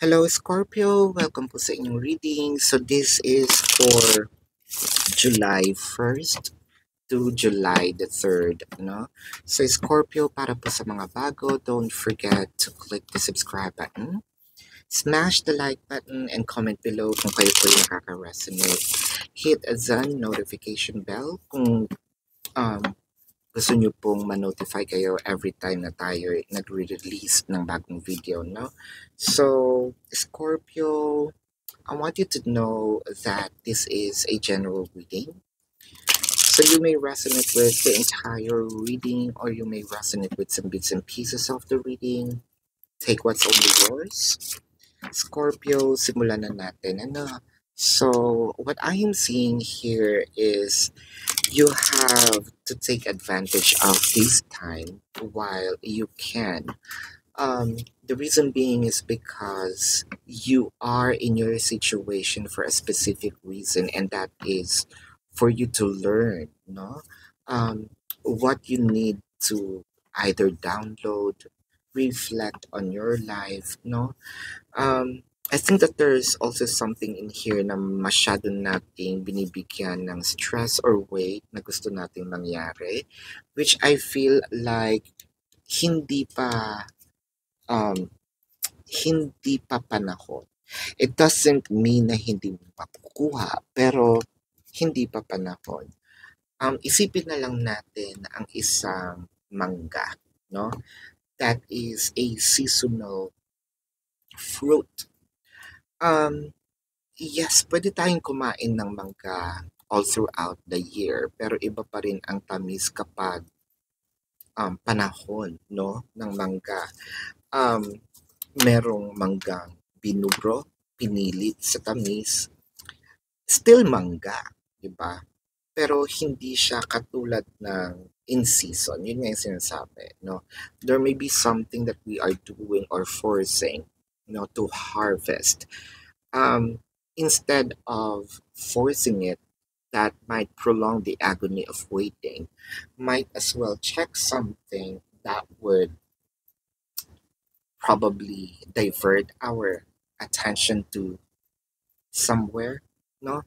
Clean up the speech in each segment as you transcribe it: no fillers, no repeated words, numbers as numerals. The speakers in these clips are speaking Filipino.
Hello Scorpio, welcome po sa inyong reading. So this is for July 1st to July the 3rd, no? So Scorpio, para po sa mga bago, don't forget to click the subscribe button, smash the like button, and comment below kung kayo po yung nakaka-resonate. Hit the notification bell kung um, gusto nyo pong ma-notify kayo every time na tayo nagre-release ng bagong video, no? So, Scorpio, I want you to know that this is a general reading. So you may resonate with the entire reading or you may resonate with some bits and pieces of the reading. Take what's only yours. Scorpio, simulan na natin. Ano? So, what I am seeing here is you have to take advantage of this time while you can. The reason being is because you are in your situation for a specific reason, and that is for you to learn, no? What you need to either download, reflect on your life, no? I think that there's also something in here na masyado nating binibigyan ng stress or weight na gusto nating mangyari, which I feel like hindi pa um, hindi pa panahon. It doesn't mean na hindi mo makukuha, pero hindi pa panahon. Isipin na lang natin ang isang mangga, no? That is a seasonal fruit. Um, yes, pwede tayong kumain ng mangga all throughout the year, pero iba pa rin ang tamis kapag panahon, no, ng mangga. Um, Merong manggang binuro, pinilit sa tamis, still mangga, di ba? Pero hindi siya katulad ng in season. Yun nga yung sinasabi, no? There may be something that we are doing or forcing, to harvest. Instead of forcing it, that might prolong the agony of waiting. Might as well check something that would probably divert our attention to somewhere, no?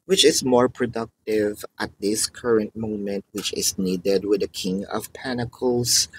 Which is more productive at this current moment, which is needed with the King of Pentacles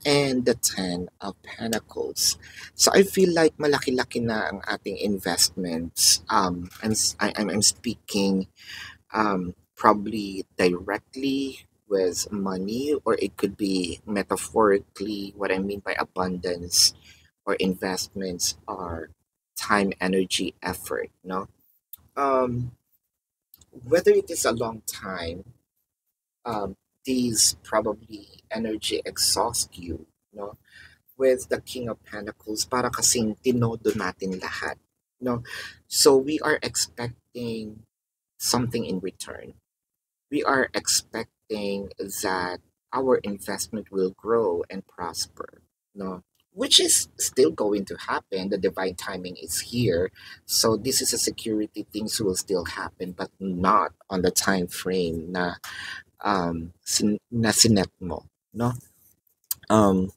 and the Ten of Pentacles. So I feel like malaki-laki na ang ating investments. I'm speaking probably directly with money, or it could be metaphorically. What I mean by abundance or investments are time, energy, effort. No, whether it is a long time, um, these probably energy exhaust you. No, with the King of Pentacles, para kasing tinodo natin lahat. No, so we are expecting something in return. We are expecting that our investment will grow and prosper, no? Which is still going to happen. The divine timing is here. So this is a security, things will still happen, but not on the time frame na sinet mo, no? Um,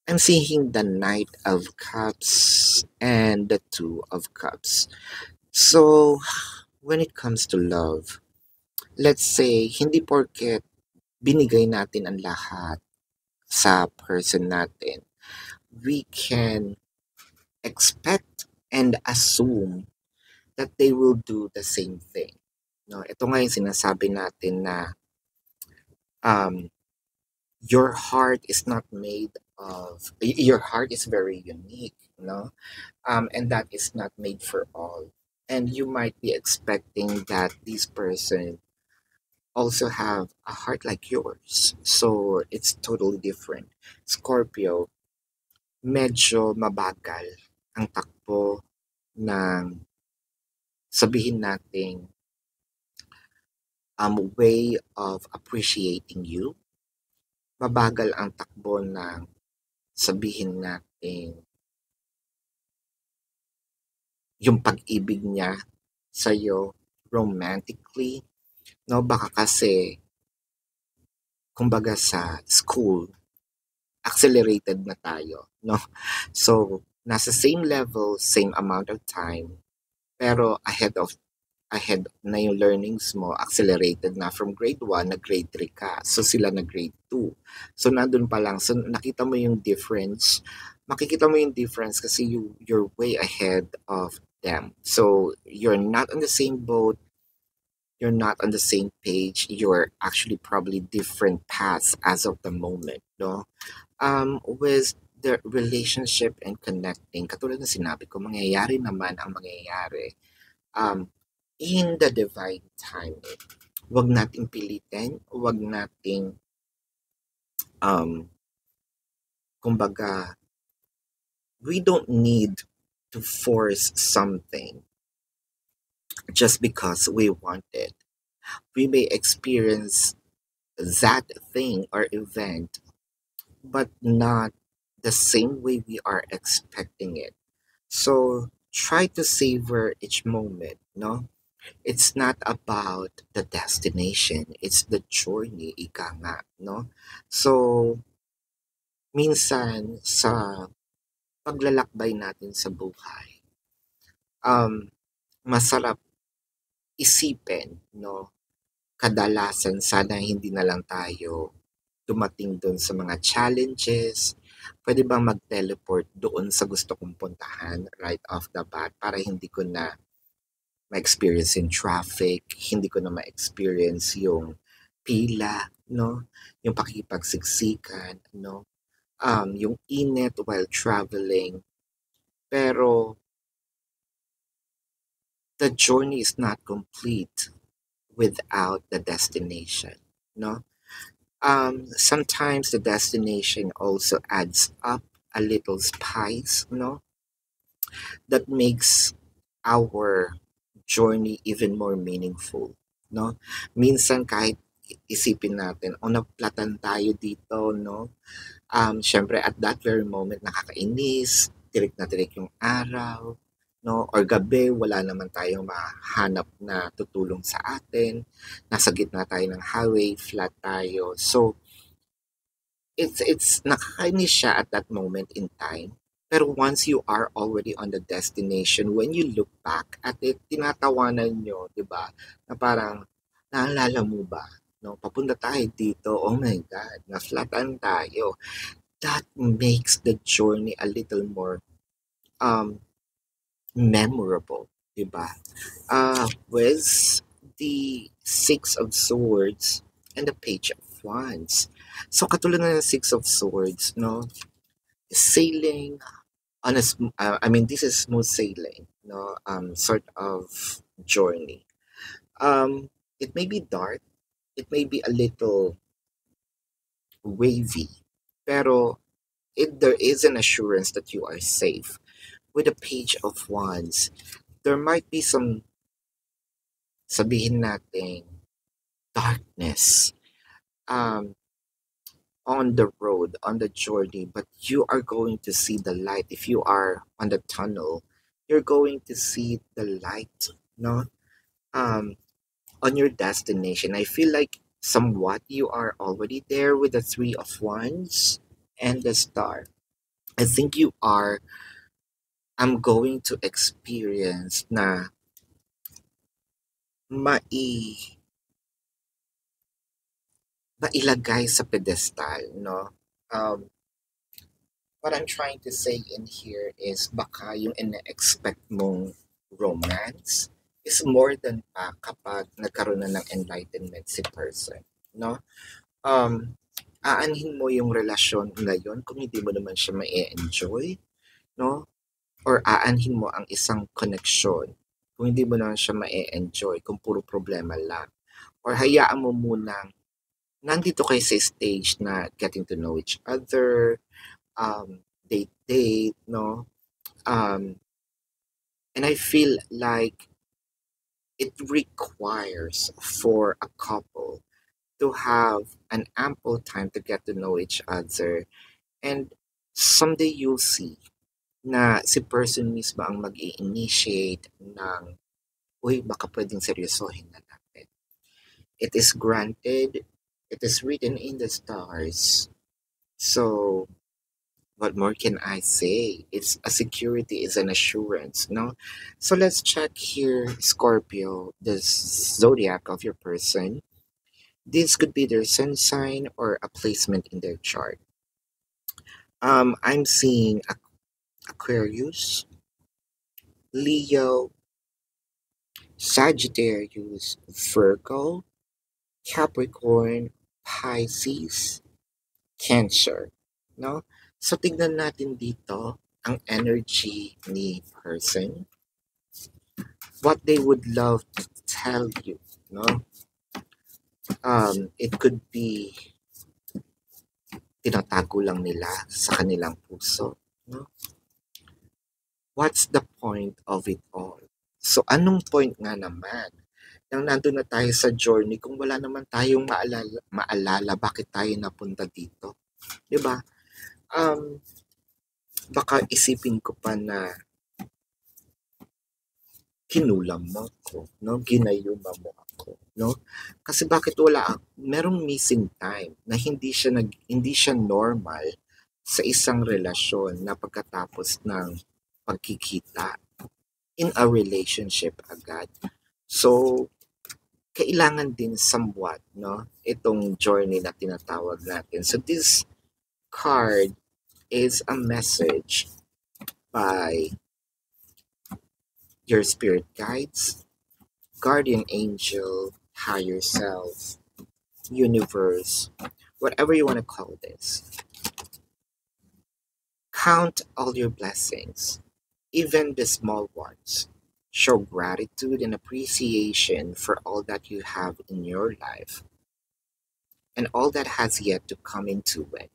I'm seeing the Knight of Cups and the Two of Cups. So when it comes to love, let's say, hindi porket binigay natin ang lahat sa person natin, we can expect and assume that they will do the same thing. No, ito nga yung sinasabi natin na um, your heart is not made your heart is very unique, no? And that is not made for all. And you might be expecting that this person also have a heart like yours. So it's totally different. Scorpio, medyo mabagal ang takbo ng sabihin nating way of appreciating you. Mabagal ang takbo ng sabihin nating yung pag-ibig niya sa'yo romantically. No, baka kasi, kumbaga sa school, accelerated na tayo, no? So, Nasa same level, same amount of time, pero ahead na yung learnings mo, accelerated na from grade 1 na grade 3 ka. So sila na grade 2. So nandun pa lang. So nakita mo yung difference. Makikita mo yung difference kasi you're way ahead of them. So you're not on the same boat, you're not on the same page, you're actually probably different paths as of the moment, no? With the relationship and connecting, katulad ng sinabi ko, mangyayari naman ang mangyayari um, in the divine timing. Huwag nating pilitin, huwag nating, um, kumbaga, we don't need to force something just because we want it. We may experience that thing or event, but not the same way we are expecting it. So try to savor each moment, no? It's not about the destination, it's the journey, ika nga, no? So, minsan sa paglalakbay natin sa buhay, um, masarap isipin, no? Kadalasan sana hindi na lang tayo dumating doon sa mga challenges. Pwede bang mag-teleport doon sa gusto kong puntahan right off the bat para hindi ko na ma-experience yung traffic, hindi ko na ma-experience yung pila, no? Yung pakikipagsiksikan, no? Yung init while traveling. Pero the journey is not complete without the destination, no? Sometimes the destination also adds up a little spice, no? That makes our journey even more meaningful, no? Minsan kahit isipin natin, o naplatan tayo dito, no? Syempre at that very moment nakakainis, tirik na tirik yung araw, no? Or gabi, wala naman tayong mahanap na tutulong sa atin. Nasa gitna tayo ng highway, flat tayo. So, it's nakakainis siya at that moment in time. Pero once you are already on the destination, when you look back at it, tinatawanan nyo, di ba? Na parang, naalala mo ba? No, papunta tayo dito, oh my God, na-flatan tayo. That makes the journey a little more um, memorable, di ba? With the Six of Swords and the Page of Wands. So katulad na ng Six of Swords, no? Sailing on I mean, this is smooth sailing, no? Sort of journey. It may be dark, it may be a little wavy, pero there is an assurance that you are safe. With the Page of Wands, there might be some, sabihin natin, darkness um, on the road, on the journey, but you are going to see the light. If you are on the tunnel, you're going to see the light, no? Um, on your destination. I feel like somewhat you are already there with the Three of Wands and the Star. I think you are, I'm going to experience na mai mailagay sa pedestal, no? Um, what I'm trying to say in here is baka yung ina-expect mong romance is more than pa kapag nagkaroon na ng enlightenment si person, no? Um, aanhin mo yung relasyon na yun kung hindi mo naman siya ma-enjoy, no? Or aanhin mo ang isang connection kung hindi mo naman siya ma-enjoy, kung puro problema lang. Or hayaan mo munang nandito kayo sa stage na getting to know each other, date, no? Um, and I feel like it requires for a couple to have an ample time to get to know each other. And someday you'll see na si person mismo ang mag initiate ng, uy, baka pwedeng seryosohin na natin. It is granted, it is written in the stars. So, What more can I say? It's a security, is an assurance, no? So let's check here, Scorpio, the zodiac of your person. This could be their sun sign or a placement in their chart. I'm seeing Aquarius, Leo, Sagittarius, Virgo, Capricorn, Pisces, Cancer, no? So tignan natin dito ang energy ni person, what they would love to tell you, no? It could be tinatago lang nila sa kanilang puso, no? What's the point of it all? So anong point nga naman nang nandun na tayo sa journey kung wala naman tayong maalala bakit tayo napunta dito? 'Di ba? Um, Baka isipin ko pa na kinulam mo ako, no? Ginayuma mo ako, no? Kasi bakit merong missing time na hindi siya normal sa isang relasyon na pagkatapos ng pagkikita in a relationship agad. So, kailangan din somewhat, no? Itong journey na tinatawag natin. So, this card is a message by your spirit guides, guardian angel, higher self, universe, whatever you want to call this. Count all your blessings, even the small ones. Show gratitude and appreciation for all that you have in your life and all that has yet to come into it.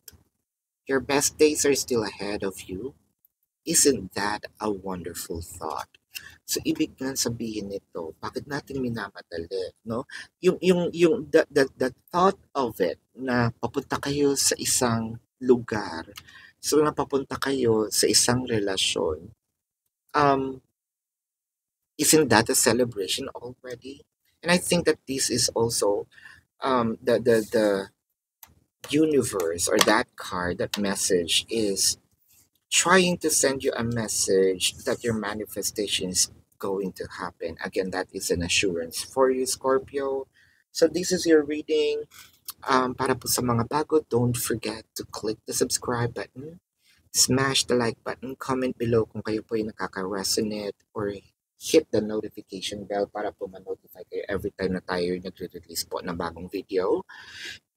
Your best days are still ahead of you. Isn't that a wonderful thought? So ibig nga sabihin nito, bakit natin minamadali, no? The thought of it na papunta kayo sa isang lugar, so na papunta kayo sa isang relasyon, um, isn't that a celebration already? And I think that this is also the universe or that card, that message is trying to send you a message that your manifestation is going to happen. Again, that is an assurance for you, Scorpio. So this is your reading. Para po sa mga bago, don't forget to click the subscribe button, smash the like button, comment below kung kayo po ay nakaka-resonate, or hit the notification bell para po ma-notify kayo every time na tayo nagre-release po ng bagong video.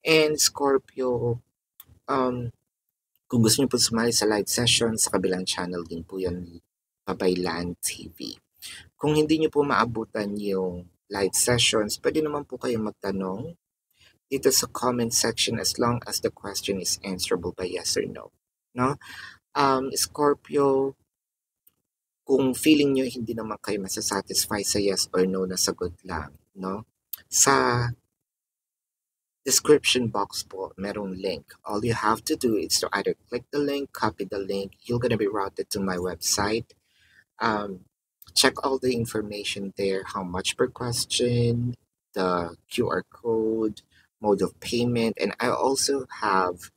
And Scorpio, kung gusto niyo po sumali sa live session, sa kabilang channel din po yan, Babaylan TV. Kung hindi niyo po maabutan yung live sessions, pwede naman po kayong magtanong dito sa comment section as long as the question is answerable by yes or no. No? Scorpio, kung feeling nyo hindi naman kayo masasatisfy sa yes or no na sagot lang, no? Sa description box po, merong link. All you have to do is to either click the link, copy the link, you're gonna be routed to my website. Check all the information there, how much per question, the QR code, mode of payment, and I also have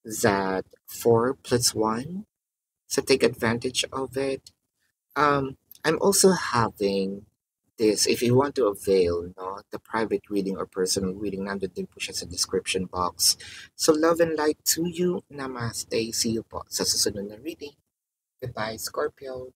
that 4+1, so take advantage of it. I'm also having this, if you want to avail, no, the private reading or personal reading, nandun din po siya sa description box. So love and light to you. Namaste. See you po sa susunod na reading. Goodbye, Scorpio.